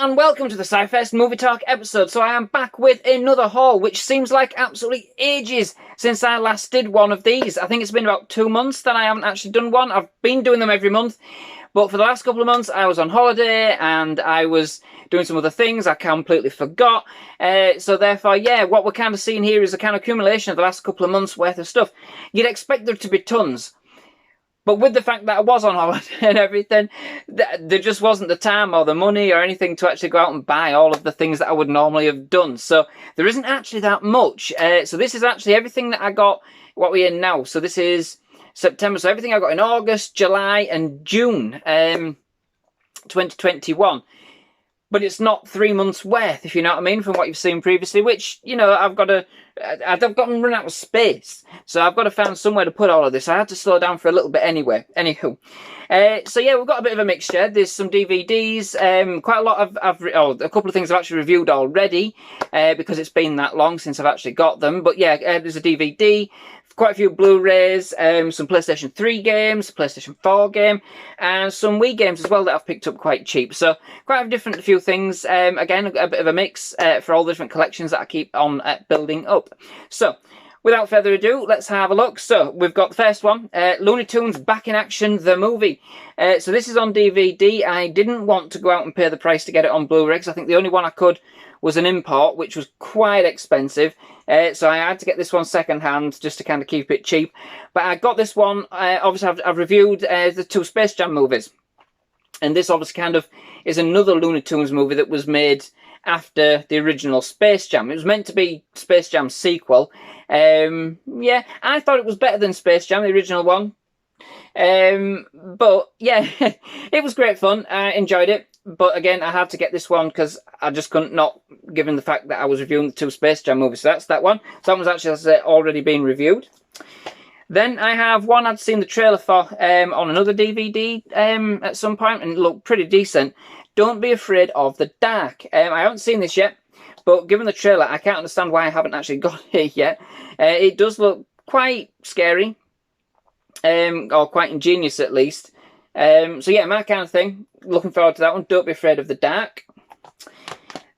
and welcome to the SciFirst Movie Talk episode. So I am back with another haul, which seems like absolutely ages since I last did one of these. I think it's been about 2 months that I haven't actually done one. I've been doing them every month, but for the last couple of months I was on holiday and I was doing some other things I completely forgot. So therefore, yeah, what we're kind of seeing here is a kind of accumulation of the last couple of months worth of stuff. You'd expect there to be tons. But with the fact that I was on holiday and everything, there just wasn't the time or the money or anything to actually go out and buy all of the things that I would normally have done. So there isn't actually that much. So this is actually everything that I got, what we're in now. So this is September. So everything I got in August, July and June 2021. But it's not 3 months worth, if you know what I mean, from what you've seen previously, which, you know, I've got to run out of space. So I've got to find somewhere to put all of this. I had to slow down for a little bit anyway. Anywho. So yeah, we've got a bit of a mixture. There's some DVDs, quite a lot of, a couple of things I've actually reviewed already, because it's been that long since I've actually got them. But yeah, there's a DVD, quite a few Blu-rays, some PlayStation 3 games, PlayStation 4 game, and some Wii games as well that I've picked up quite cheap. So quite a few things. Again, a bit of a mix for all the different collections that I keep on building up. So without further ado, let's have a look. So we've got the first one, Looney Tunes Back in Action, the movie. So this is on DVD. I didn't want to go out and pay the price to get it on Blu-ray, because I think the only one I could was an import, which was quite expensive. So I had to get this one second hand just to kind of keep it cheap. But I got this one, obviously I've reviewed the 2 Space Jam movies. And this obviously kind of is another Looney Tunes movie that was made after the original Space Jam. It was meant to be Space Jam's sequel. Yeah, I thought it was better than Space Jam, the original one. But yeah, it was great fun. I enjoyed it. But again, I had to get this one because I just couldn't not, given the fact that I was reviewing the 2 Space Jam movies. So that's that one. So that one's actually already been reviewed. Then I have one I'd seen the trailer for on another DVD at some point, and it looked pretty decent. Don't Be Afraid of the Dark. I haven't seen this yet, but given the trailer, I can't understand why I haven't actually got it yet. It does look quite scary, or quite ingenious at least. So yeah, my kind of thing. Looking forward to that one. Don't Be Afraid of the Dark.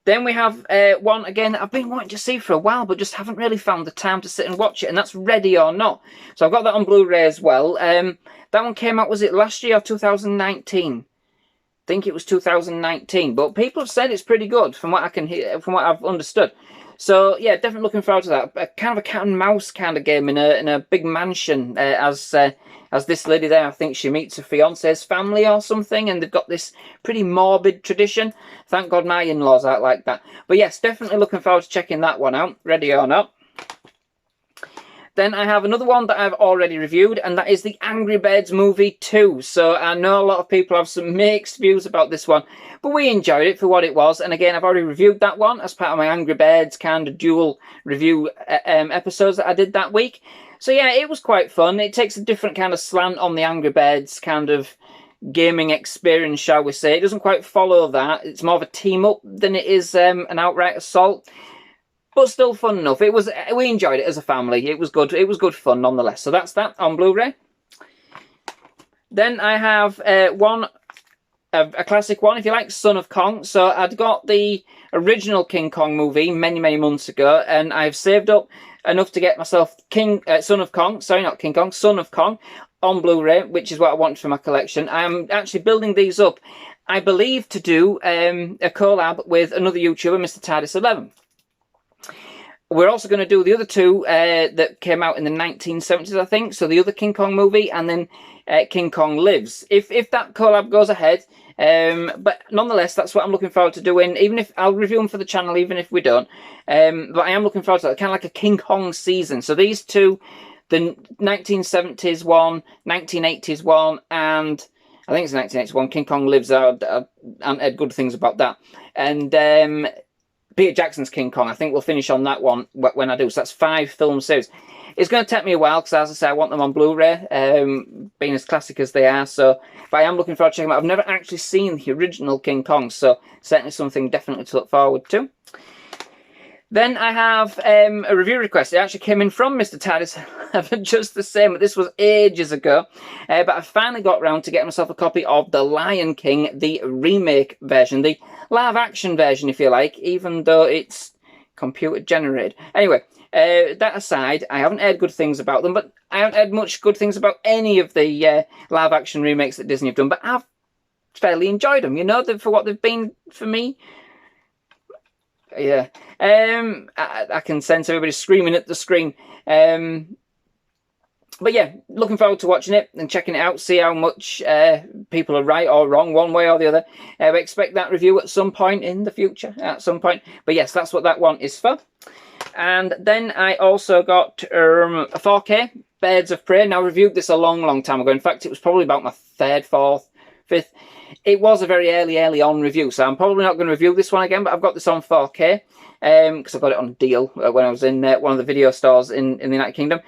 Then we have one, again, that I've been wanting to see for a while, but just haven't really found the time to sit and watch it, and that's Ready or Not. So I've got that on Blu-ray as well. That one came out, was it last year or 2019? I think it was 2019, but people have said it's pretty good from what I can hear, from what I've understood. So yeah, definitely looking forward to that. Kind of a cat and mouse kind of game in a big mansion, as this lady there, I think she meets her fiance's family or something, and they've got this pretty morbid tradition. Thank God my in-laws aren't like that. But yes, definitely looking forward to checking that one out, Ready or Not. Then I have another one that I've already reviewed, and that is the Angry Birds movie 2. So I know a lot of people have some mixed views about this one, but we enjoyed it for what it was. And again, I've already reviewed that one as part of my Angry Birds kind of dual review episodes that I did that week. So yeah, it was quite fun. It takes a different kind of slant on the Angry Birds kind of gaming experience, shall we say. It doesn't quite follow that. It's more of a team-up than it is an outright assault. But still fun enough. We enjoyed it as a family. It was good. It was good fun nonetheless. So that's that on Blu-ray. Then I have a classic one, if you like, Son of Kong. So I'd got the original King Kong movie many, many months ago, and I've saved up enough to get myself Son of Kong. Sorry, not King Kong. Son of Kong on Blu-ray, which is what I wanted for my collection. I'm actually building these up, I believe, to do a collab with another YouTuber, Mr. TARDIS11. We're also going to do the other two that came out in the 1970s, I think. So the other King Kong movie, and then King Kong Lives. If that collab goes ahead, but nonetheless, that's what I'm looking forward to doing. Even if I'll review them for the channel, even if we don't. But I am looking forward to that, kind of like a King Kong season. So these two, the 1970s one, 1980s one, and I think it's 1981. King Kong Lives. I've heard good things about that, and Peter Jackson's King Kong. I think we'll finish on that one when I do. So that's 5 film series. It's going to take me a while because, as I say, I want them on Blu-ray, being as classic as they are. So, but I am looking forward to checking them out. I've never actually seen the original King Kong, so certainly something definitely to look forward to. Then I have a review request. It actually came in from Mr. TARDIS, just the same, but this was ages ago. But I finally got around to getting myself a copy of The Lion King, the remake version, the live action version, if you like, even though it's computer generated. Anyway, that aside, I haven't heard good things about them, but I haven't heard much good things about any of the live action remakes that Disney have done, but I've fairly enjoyed them, you know, for what they've been for me. Yeah. I can sense everybody screaming at the screen. But yeah, looking forward to watching it and checking it out, see how much people are right or wrong, one way or the other. We expect that review at some point in the future, at some point. But yes, that's what that one is for. And then I also got a 4K, Birds of Prey. Now, I reviewed this a long, long time ago. In fact, it was probably about my 3rd, 4th, 5th. It was a very early on review, so I'm probably not going to review this one again, but I've got this on 4K because I got it on a deal when I was in one of the video stores in the United Kingdom.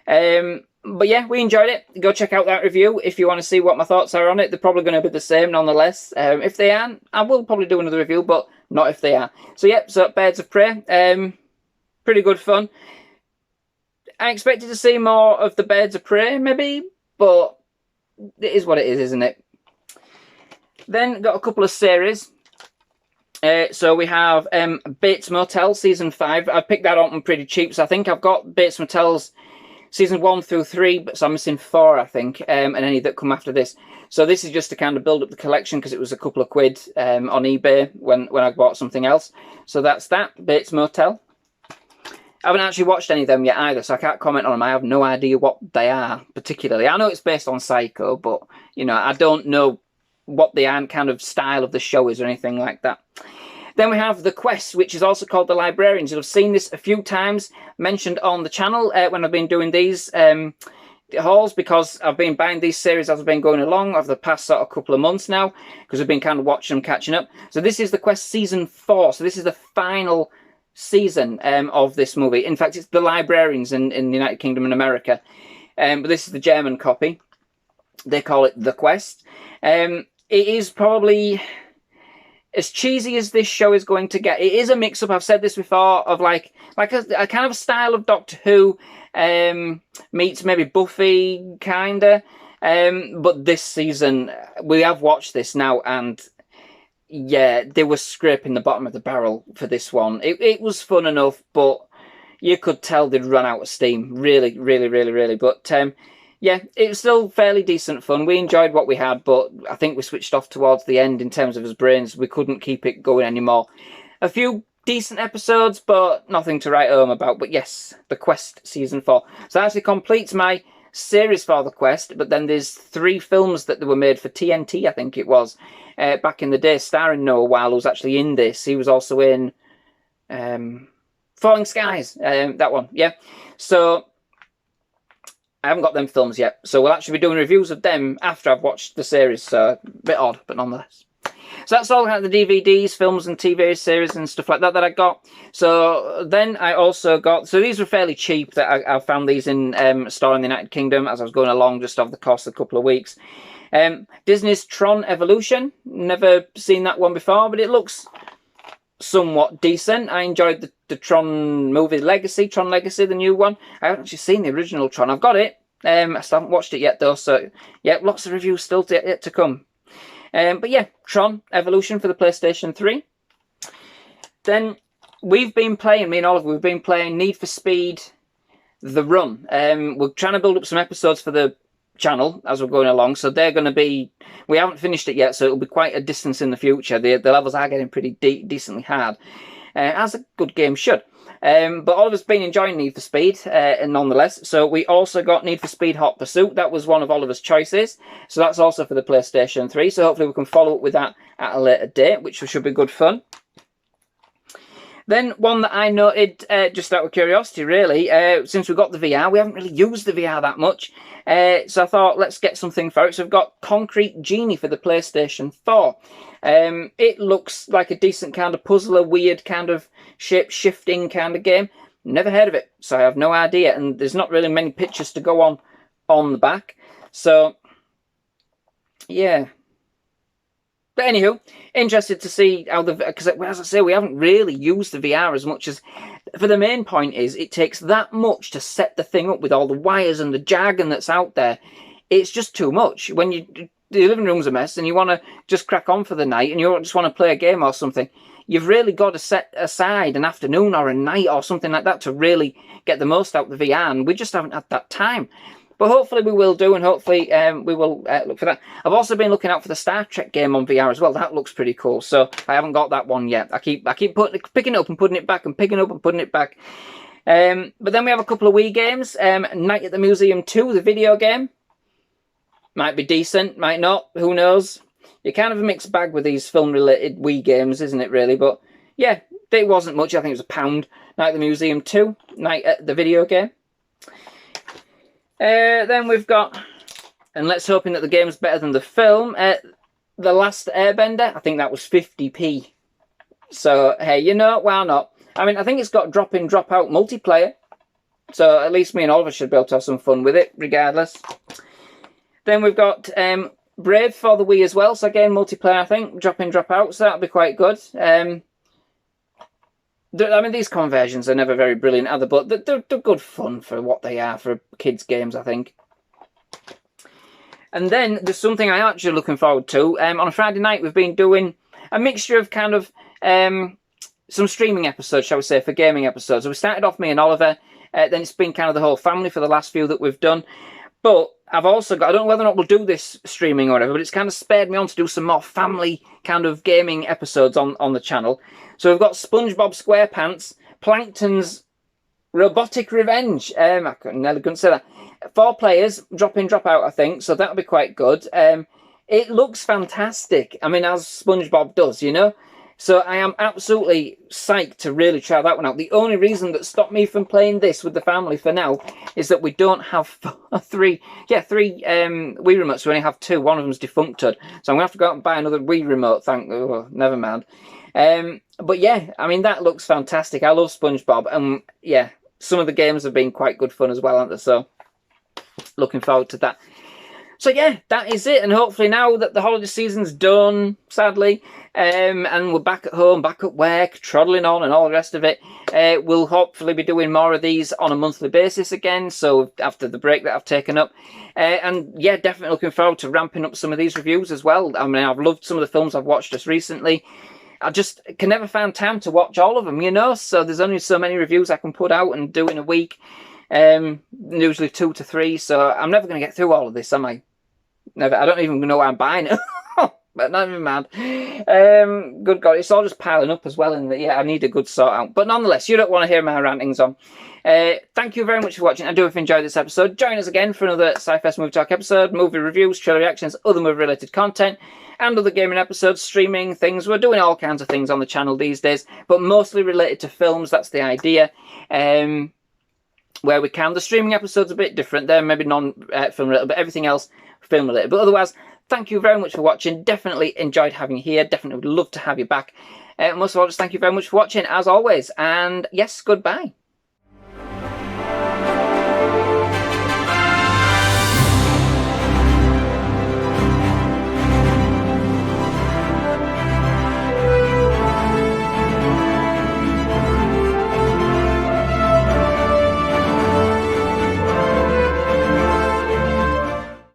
But yeah, we enjoyed it. Go check out that review if you want to see what my thoughts are on it. They're probably going to be the same nonetheless. If they aren't, I will probably do another review, but not if they are. So yeah, so Birds of Prey. Pretty good fun. I expected to see more of the Birds of Prey, maybe, but it is what it is, isn't it? Then got a couple of series. So we have Bates Motel Season 5. I picked that up pretty cheap, so I think I've got Bates Motel's Season 1 through 3, but so I'm missing 4, I think, and any that come after this. So this is just to kind of build up the collection because it was a couple of quid on eBay when I bought something else. So that's that, Bates Motel. I haven't actually watched any of them yet either, so I can't comment on them. I have no idea what they are particularly. I know it's based on Psycho, but, you know, I don't know what the kind of style of the show is or anything like that. Then we have The Quest, which is also called The Librarians. You'll have seen this a few times mentioned on the channel when I've been doing these hauls, because I've been buying these series as I've been going along over the past sort of couple of months now, because I've been kind of watching them, catching up. So this is The Quest Season 4. So this is the final season of this movie. In fact, it's The Librarians in the United Kingdom and America. But this is the German copy. They call it The Quest. It is probably as cheesy as this show is going to get. It is a mix-up, I've said this before, of like a kind of style of Doctor Who meets maybe Buffy, kinda. But this season, we have watched this now, and yeah, they were scraping the bottom of the barrel for this one. It was fun enough, but you could tell they'd run out of steam. Really, really, really, really. But yeah, it was still fairly decent fun. We enjoyed what we had, but I think we switched off towards the end in terms of his brains. We couldn't keep it going anymore. A few decent episodes, but nothing to write home about. But yes, The Quest Season 4. So that actually completes my series for The Quest, but then there's 3 films that were made for TNT, I think it was, back in the day, starring Noah Weil, who's actually in this. He was also in Falling Skies, that one, yeah. So I haven't got them films yet, so we'll actually be doing reviews of them after I've watched the series, so a bit odd, but nonetheless. So that's all kind of the DVDs, films and TV series and stuff like that that I got. So then I also got, so these were fairly cheap, that I found these in a store in the United Kingdom as I was going along just over the course of a couple of weeks. Disney's Tron Evolution, never seen that one before, but it looks somewhat decent. I enjoyed the Tron movie Tron Legacy, the new one. I haven't actually seen the original Tron. I've got it. I still haven't watched it yet though, so yeah, lots of reviews still yet to come. But yeah, Tron Evolution for the PlayStation 3. Then we've been playing, me and Oliver, we've been playing Need for Speed The Run. We're trying to build up some episodes for the channel as we're going along, so they're going to be, we haven't finished it yet, so it'll be quite a distance in the future. The levels are getting pretty decently hard, as a good game should. But Oliver's been enjoying Need for Speed, nonetheless. So we also got Need for Speed Hot Pursuit. That was one of Oliver's choices. So that's also for the PlayStation 3. So hopefully we can follow up with that at a later date, which should be good fun. Then one that I noted, just out of curiosity really, since we've got the VR, we haven't really used the VR that much. So I thought, let's get something for it. So we've got Concrete Genie for the PlayStation 4. It looks like a decent kind of puzzler, weird kind of shape-shifting kind of game. Never heard of it, so I have no idea. And there's not really many pictures to go on the back. So, yeah. But anywho, interested to see how because as I say, we haven't really used the VR as much as, for the main point is, it takes that much to set the thing up with all the wires and the jargon that's out there. It's just too much. When you the living room's a mess and you want to just crack on for the night and you just want to play a game or something, you've really got to set aside an afternoon or a night or something like that to really get the most out of the VR, and we just haven't had that time. But hopefully we will do, and hopefully we will look for that. I've also been looking out for the Star Trek game on VR as well. That looks pretty cool, so I haven't got that one yet. I keep picking it up and putting it back and picking it up and putting it back. But then we have a couple of Wii games. Night at the Museum 2, the video game. Might be decent, might not, who knows. You're kind of a mixed bag with these film-related Wii games, isn't it, really? But yeah, it wasn't much. I think it was £1. Night at the Museum 2, Night at the video game. Then we've got, and let's hoping that the game's better than the film, The Last Airbender. I think that was 50p. So, hey, you know, why not? I mean, I think it's got drop-in, drop-out multiplayer. So at least me and Oliver should be able to have some fun with it, regardless. Then we've got Brave for the Wii as well. So again, multiplayer, I think. Drop-in, drop-out. So that'll be quite good. I mean, these conversions are never very brilliant, are they? But they're good fun for what they are for kids' games, I think. And then there's something I'm actually looking forward to. On a Friday night, we've been doing a mixture of kind of some streaming episodes, shall we say, for gaming episodes. So we started off, me and Oliver. Then it's been kind of the whole family for the last few that we've done. But I've also got, I don't know whether or not we'll do this streaming or whatever, but it's kind of spared me on to do some more family kind of gaming episodes on the channel. So we've got SpongeBob SquarePants, Plankton's Robotic Revenge. I couldn't say that. 4 players, drop in, drop out, I think. So that'll be quite good. It looks fantastic. I mean, as SpongeBob does, you know. So I am absolutely psyched to really try that one out. The only reason that stopped me from playing this with the family for now is that we don't have three Wii remotes. We only have 2. One of them's defuncted. So I'm going to have to go out and buy another Wii remote. Never mind. But yeah, I mean, that looks fantastic. I love SpongeBob. And yeah, some of the games have been quite good fun as well, aren't they? So looking forward to that. So yeah, that is it. And hopefully now that the holiday season's done, sadly, and we're back at home, back at work, troddling on and all the rest of it, we'll hopefully be doing more of these on a monthly basis again. So after the break that I've taken up. And yeah, definitely looking forward to ramping up some of these reviews as well. I mean, I've loved some of the films I've watched just recently. I just can never find time to watch all of them, you know. So there's only so many reviews I can put out and do in a week. Usually 2 to 3. So I'm never going to get through all of this, am I? Never. I don't even know why I'm buying it. But not even mad. Good God, it's all just piling up as well. And yeah, I need a good sort out. But nonetheless, you don't want to hear my rantings on. Thank you very much for watching. I do hope you enjoyed this episode. Join us again for another SciFirst Movie Talk episode, movie reviews, trailer reactions, other movie-related content, and other gaming episodes, streaming things. We're doing all kinds of things on the channel these days, but mostly related to films. That's the idea. Where we can. The streaming episodes are a bit different. They're maybe non-film related, but everything else film related. But otherwise, thank you very much for watching. Definitely enjoyed having you here. Definitely would love to have you back. Most of all, just thank you very much for watching, as always. And yes, goodbye.